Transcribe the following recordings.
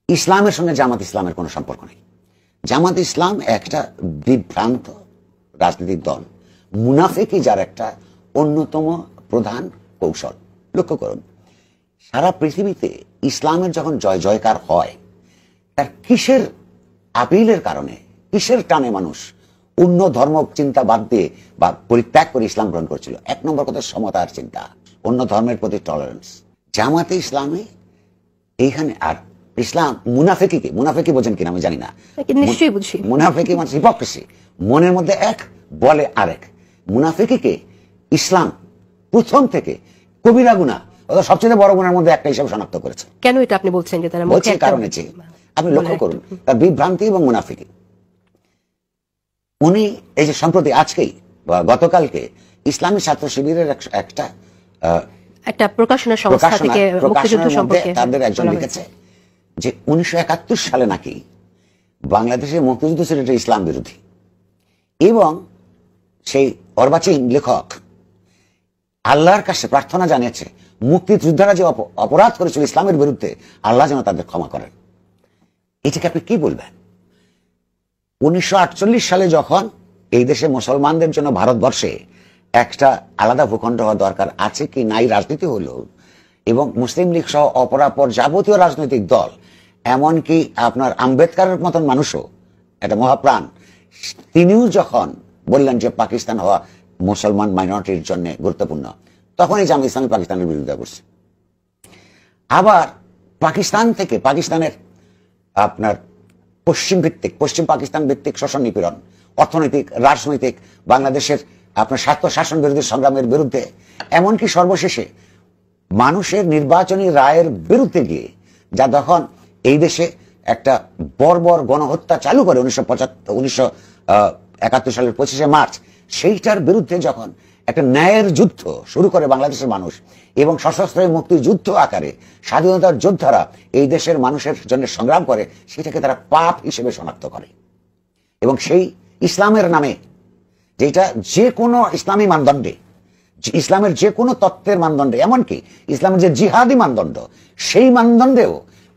ইসলামের সঙ্গে জামাত ইসলামের কোনো সম্পর্ক নেই। জামাত ইসলাম একটা বিভ্রান্ত রাজনৈতিক দল, মুনাফিকি যার একটা অন্যতম প্রধান কৌশল। লক্ষ্য করুন, সারা পৃথিবীতে ইসলামের যখন জয় জয়কার হয়, তার কিসের আপিলের কারণে, কিসের টানে মানুষ অন্য ধর্ম চিন্তা বাদ দিয়ে বা পরিত্যাগ করে ইসলাম গ্রহণ করেছিল? এক নম্বর কথা, সমতার চিন্তা, অন্য ধর্মের প্রতি টলারেন্স। জামাতে ইসলামে এইখানে, আর ইসলাম মুনাফিকি বোঝেন কিনা আমি জানি না, নিশ্চয়ই বুঝি। মুনাফিকি মানে হিপোক্রেসি, মনের মধ্যে এক বলে আরেক। মুনাফিকিকে ইসলাম প্রথম থেকে কবিরা গুনাহ, সবচেয়ে বড় গুনার মধ্যে একটা হিসাবে শনাক্ত করেছে। কেন এটা আপনি বলছেন যে তারা বলছে কারণে যে আপনি লক্ষ্য করুন তার বিভ্রান্তি এবং মুনাফিকি। উনি এই যে সম্প্রতি আজকেই বা গতকালকে ইসলামী ছাত্র শিবিরের একটা প্রকাশনা সংস্থা থেকে মুক্তিযুদ্ধ সম্পর্কে তাদের একজন লিখেছে যে 1971 সালে নাকি বাংলাদেশের মুক্তিযুদ্ধ ছিল এটা ইসলাম বিরোধী, এবং সেই অর্বাচীন লেখক আল্লাহর কাছে প্রার্থনা জানিয়েছে মুক্তিযোদ্ধারা যে অপরাধ করেছিল ইসলামের বিরুদ্ধে, আল্লাহ যেন তাদের ক্ষমা করেন। এটাকে আপনি কি বলবেন? 1948 সালে যখন এই দেশে মুসলমানদের জন্য ভারতবর্ষে একটা আলাদা ভূখণ্ড হওয়া দরকার আছে কি নাই রাজনীতি হলো, এবং মুসলিম লীগ সহ অপরাপর যাবতীয় রাজনৈতিক দল, এমনকি আপনার আম্বেদকরের মতন মানুষও একটা মহাপ্রাণ, তিনিও যখন বললেন যে পাকিস্তান হওয়া মুসলমান মাইনরিটির জন্য গুরুত্বপূর্ণ, তখনই জামাত ইসলামী পাকিস্তানের বিরোধিতা করছে। আবার পাকিস্তান থেকে, পাকিস্তানের আপনার পশ্চিম পাকিস্তান ভিত্তিক শোষণ নিপীড়ন, অর্থনৈতিক, রাজনৈতিক, বাংলাদেশের আপনার স্বার্থ শাসন বিরোধী সংগ্রামের বিরুদ্ধে, এমনকি সর্বশেষে মানুষের নির্বাচনী রায়ের বিরুদ্ধে গিয়ে, যা তখন এই দেশে একটা বর্বর গণহত্যা চালু করে 1971 সালের 25শে মার্চ, সেইটার বিরুদ্ধে যখন একটা ন্যায়ের যুদ্ধ শুরু করে বাংলাদেশের মানুষ, এবং সশস্ত্র মুক্তিযুদ্ধ আকারে স্বাধীনতার যোদ্ধারা এই দেশের মানুষের জন্য সংগ্রাম করে, সেটাকে তারা পাপ হিসেবে শনাক্ত করে। এবং সেই ইসলামের নামে, যেটা যে কোনো ইসলামী মানদণ্ডে, ইসলামের যে কোনো তত্ত্বের মানদণ্ডে, এমনকি ইসলামের যে জিহাদি মানদণ্ড, সেই মানদণ্ডেও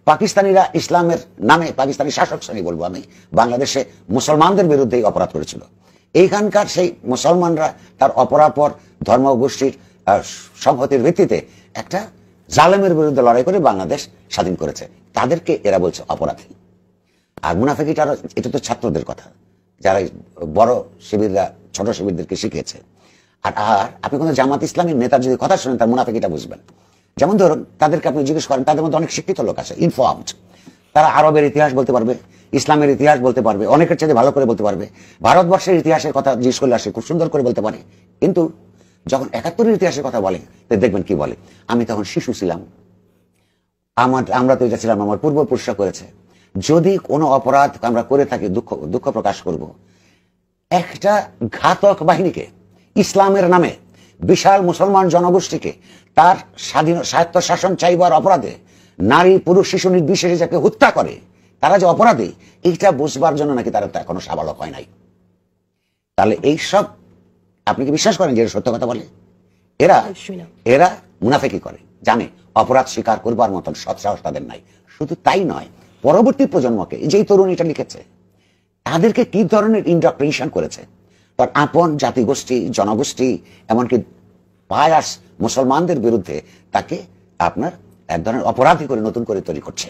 পাকিস্তানিরা ইসলামের নামে, পাকিস্তানি শাসক শ্রেণী বলবো আমি, বাংলাদেশে মুসলমানদের বিরুদ্ধে অপরাধ করেছিল। এইখানকার সেই মুসলমানরা তার অপরাপর ধর্মগোষ্ঠীর সংহতির ভিত্তিতে একটা জালেমের বিরুদ্ধে লড়াই করে বাংলাদেশ স্বাধীন করেছে, তাদেরকে এরা বলছে অপরাধী। আর মুনাফিকিটা, এটা তো ছাত্রদের কথা, যারা বড় শিবিররা ছোট শিবিরদেরকে শিখিয়েছে। আর আপনি কোনো জামাত ইসলামীর নেতার যদি কথা শুনেন, তার মুনাফিকিটা বুঝবেন। যেমন ধরুন, তাদেরকে আপনি জিজ্ঞেস করেন, তাদের মধ্যে অনেক শিক্ষিত লোক আছে, ইনফর্মড, তারা আরবের ইতিহাস বলতে পারবে, ইসলামের ইতিহাস বলতে পারবে, অনেকের চাইতে ভালো করে বলতে পারবে, ভারতবর্ষের ইতিহাসের কথা জিজ্ঞেস করলে আসে খুব সুন্দর করে বলতে পারে। কিন্তু যখন 71-এর ইতিহাসের কথা বলে, দেখবেন কি বলে, আমি তখন শিশু ছিলাম, আমরা তো এটা ছিলাম, আমার পূর্বপুরুষরা করেছে, যদি কোনো অপরাধ আমরা করে থাকি দুঃখ প্রকাশ করব। একটা ঘাতক বাহিনীকে, ইসলামের নামে বিশাল মুসলমান জনগোষ্ঠীকে তার স্বায়ত্ত শাসন চাইবার অপরাধে নারী পুরুষ শিশু নির্বিশেষে যাকে হত্যা করে, তারা যে অপরাধী, এইটা বুঝবার জন্য নাকি তারা তো এখনো সাবালক হয় নাই। তাহলে এইসব আপনি কি বিশ্বাস করেন যে সত্য কথা বলে? এরা মুনাফিকি করে, জানে অপরাধ স্বীকার করবার মতন সৎসাহস তাদের নাই। শুধু তাই নয়, পরবর্তী প্রজন্মকে, যেই তরুণীটা লিখেছে, তাদেরকে কি ধরনের ইন্ডাক্ট্রিনেশন করেছে, তার আপন জাতিগোষ্ঠী, জনগোষ্ঠী, এমনকি বায়াস মুসলমানদের বিরুদ্ধে তাকে আপনার এক ধরনের অপরাধী করে নতুন করে তৈরি করছে।